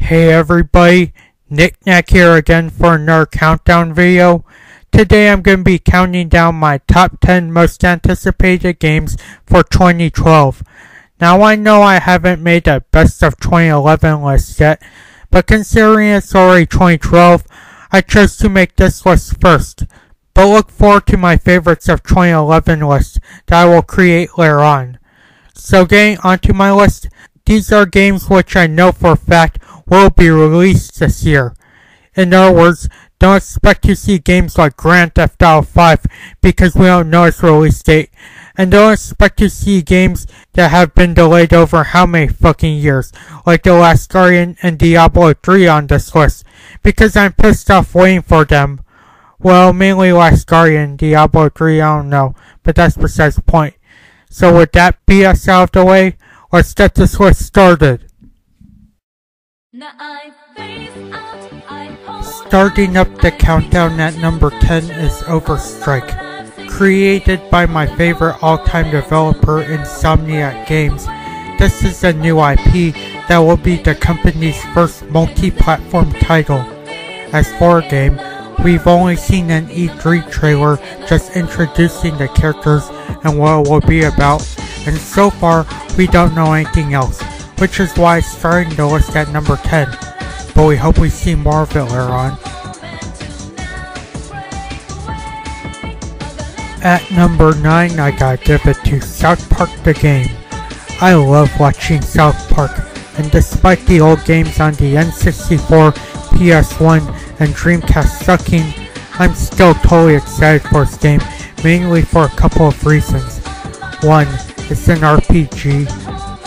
Hey everybody, Knick-Knack here again for another countdown video. Today I'm going to be counting down my top 10 most anticipated games for 2012. Now I know I haven't made a best of 2011 list yet, but considering it's already 2012, I chose to make this list first. But look forward to my favorites of 2011 list that I will create later on. So getting onto my list, these are games which I know for a fact will be released this year. In other words, don't expect to see games like Grand Theft Auto 5 because we don't know its release date. And don't expect to see games that have been delayed over how many fucking years, like The Last Guardian and Diablo 3 on this list, because I'm pissed off waiting for them. Well, mainly Last Guardian, Diablo 3, I don't know, but that's besides the point. So with that BS out of the way, let's get this list started. Starting up the countdown at number 10 is Overstrike. Created by my favorite all-time developer, Insomniac Games, this is a new IP that will be the company's first multi-platform title. As for a game, we've only seen an E3 trailer just introducing the characters and what it will be about, and so far we don't know anything else, which is why it's starting the list at number 10, but we hope we see more of it later on. At number 9, I gotta give it to South Park the game. I love watching South Park, and despite the old games on the N64, PS1, and Dreamcast sucking, I'm still totally excited for this game, mainly for a couple of reasons. 1, it's an RPG.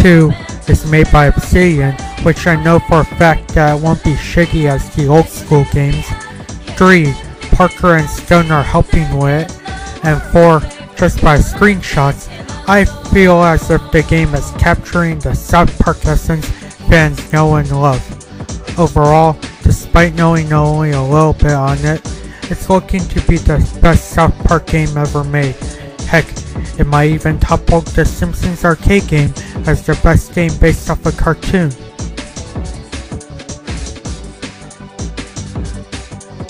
2, it's made by Obsidian, which I know for a fact that it won't be shitty as the old school games. 3, Parker and Stone are helping with it. And 4, just by screenshots, I feel as if the game is capturing the South Park essence fans know and love. Overall, despite knowing only a little bit on it, it's looking to be the best South Park game ever made. Heck, it might even topple the Simpsons arcade game as the best game based off a cartoon.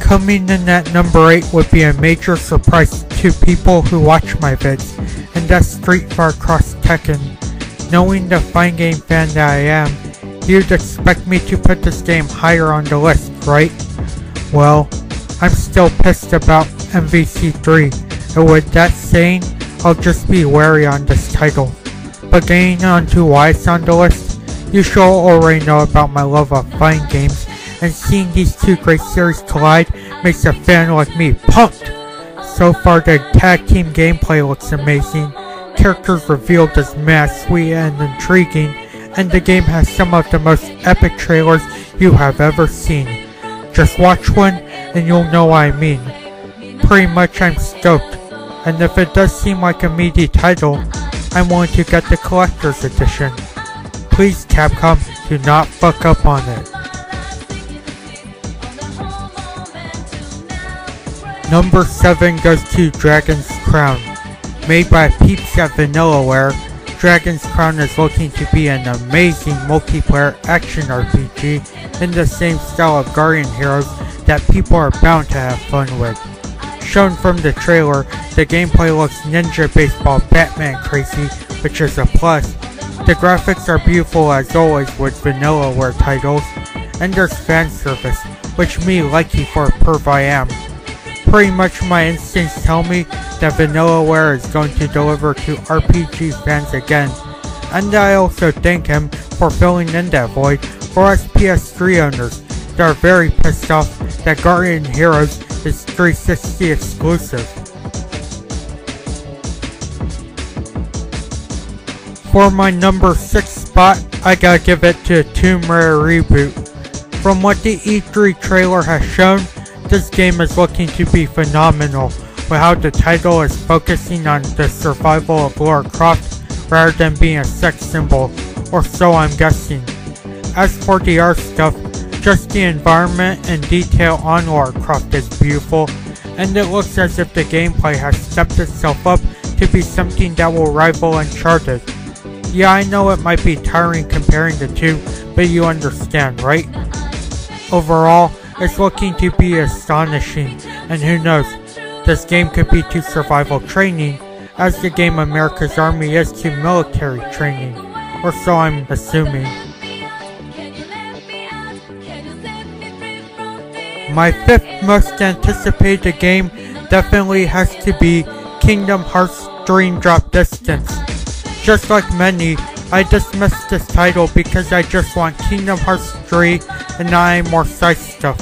Coming in at number 8 would be a major surprise to people who watch my vids, and that's Street Fighter X Tekken. Knowing the fighting game fan that I am, you'd expect me to put this game higher on the list, right? Well, I'm still pissed about MVC3, and with that saying, I'll just be wary on this title. But getting on to why it's on the list, you should already know about my love of fighting games, and seeing these two great series collide makes a fan like me pumped! So far the tag team gameplay looks amazing, characters revealed as mad, sweet and intriguing, and the game has some of the most epic trailers you have ever seen. Just watch one and you'll know what I mean. Pretty much I'm stoked, and if it does seem like a meaty title, I'm willing to get the collector's edition. Please Capcom, do not fuck up on it. Number 7 goes to Dragon's Crown. Made by peeps at Vanillaware, Dragon's Crown is looking to be an amazing multiplayer action RPG in the same style of Guardian Heroes that people are bound to have fun with. Shown from the trailer, the gameplay looks Ninja Baseball Batman crazy, which is a plus. The graphics are beautiful as always with Vanillaware titles, and there's fan service, which me likey for a perv I am. Pretty much my instincts tell me that Vanillaware is going to deliver to RPG fans again, and I also thank him for filling in that void for us PS3 owners that are very pissed off that Guardian Heroes is 360 exclusive. For my number 6 spot, I gotta give it to Tumor Reboot. From what the E3 trailer has shown, this game is looking to be phenomenal, with how the title is focusing on the survival of Lara Croft rather than being a sex symbol, or so I'm guessing. As for the art stuff, just the environment and detail on Lara Croft is beautiful, and it looks as if the gameplay has stepped itself up to be something that will rival Uncharted. Yeah, I know it might be tiring comparing the two, but you understand, right? Overall, it's looking to be astonishing, and who knows, this game could be to survival training, as the game America's Army is to military training, or so I'm assuming. My fifth most anticipated game definitely has to be Kingdom Hearts Dream Drop Distance. Just like many, I dismissed this title because I just want Kingdom Hearts 3 and not more side stuff.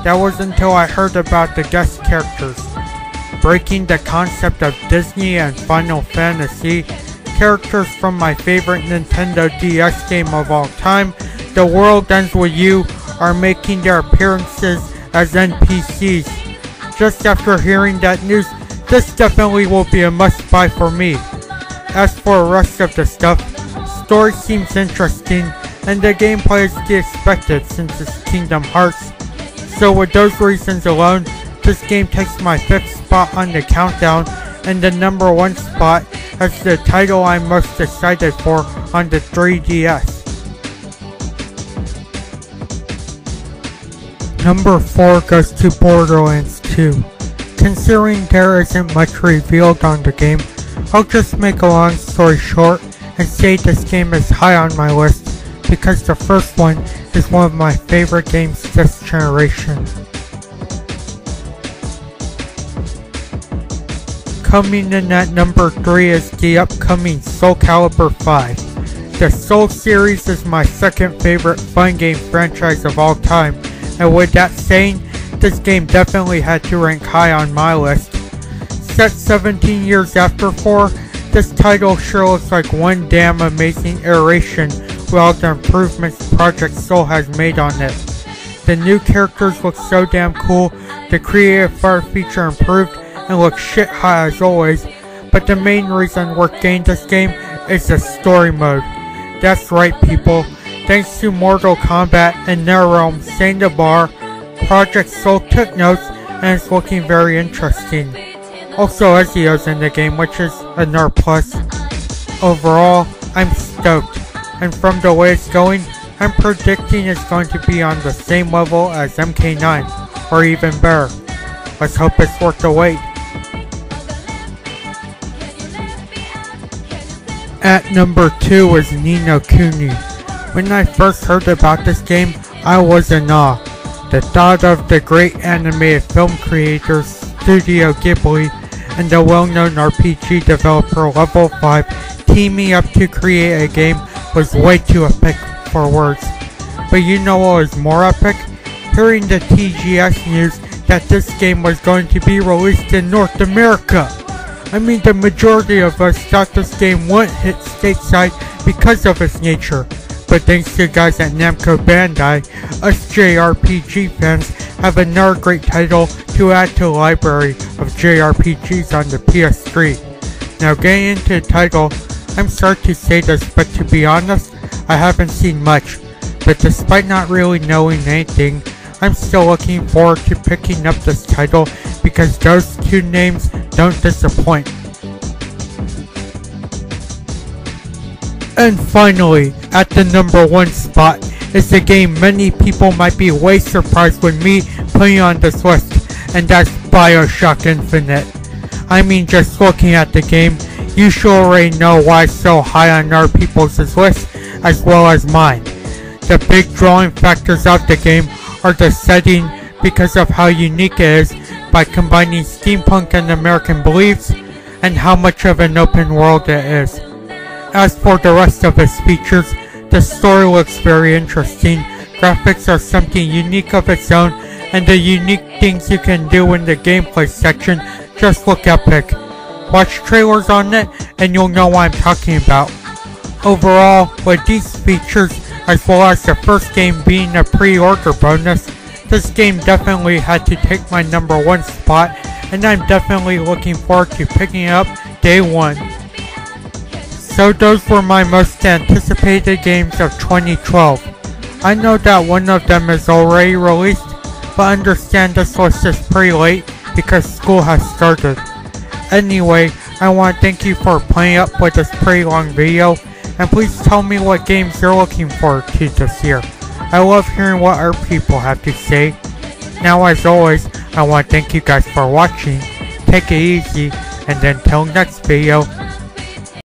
That was until I heard about the guest characters. Breaking the concept of Disney and Final Fantasy, characters from my favorite Nintendo DS game of all time, The World Ends With You, are making their appearances as NPCs. Just after hearing that news, this definitely will be a must-buy for me. As for the rest of the stuff, story seems interesting, and the gameplay is the expected since it's Kingdom Hearts. So with those reasons alone, this game takes my 5th spot on the countdown, and the number 1 spot as the title I'm most excited for on the 3DS. Number 4 goes to Borderlands 2. Considering there isn't much revealed on the game, I'll just make a long story short and say this game is high on my list because the first one is one of my favorite games this generation. Coming in at number 3 is the upcoming Soulcalibur V. The Soul series is my second favorite fun game franchise of all time, and with that saying, this game definitely had to rank high on my list. Set 17 years after 4, this title sure looks like one damn amazing iteration with all the improvements Project Soul has made on it. The new characters look so damn cool, the creative fire feature improved, and looks shit hot as always, but the main reason worth getting this game is the story mode. That's right people, thanks to Mortal Kombat and NetherRealm setting the bar, Project Soul took notes and it's looking very interesting. Also Ezio's in the game, which is another plus. Overall, I'm stoked, and from the way it's going, I'm predicting it's going to be on the same level as MK9, or even better. Let's hope it's worth the wait. At number 2 is Mii No Kuni. When I first heard about this game, I was in awe. The thought of the great animated film creators Studio Ghibli and the well-known RPG developer Level 5 teaming up to create a game was way too epic for words. But you know what was more epic? Hearing the TGS news that this game was going to be released in North America. I mean, the majority of us thought this game wouldn't hit stateside because of its nature. But thanks to guys at Namco Bandai, us JRPG fans have another great title to add to the library of JRPGs on the PS3. Now getting into the title, I'm sorry to say this, but to be honest, I haven't seen much. But despite not really knowing anything, I'm still looking forward to picking up this title because those two names don't disappoint. And finally, at the number 1 spot is a game many people might be way surprised with me putting on this list, and that's Bioshock Infinite. I mean, just looking at the game, you should already know why it's so high on other people's list as well as mine. The big drawing factors of the game are the setting because of how unique it is by combining steampunk and American beliefs, and how much of an open world it is. As for the rest of its features, the story looks very interesting, graphics are something unique of its own, and the unique things you can do in the gameplay section just look epic. Watch trailers on it and you'll know what I'm talking about. Overall, with these features, as well as the first game being a pre-order bonus, this game definitely had to take my number 1 spot, and I'm definitely looking forward to picking it up day 1. So those were my most anticipated games of 2012. I know that one of them is already released, but understand this list is pretty late because school has started. Anyway, I want to thank you for playing up with this pretty long video. and please tell me what games you're looking forward to this year. I love hearing what our people have to say. Now as always, I want to thank you guys for watching. Take it easy, and until next video,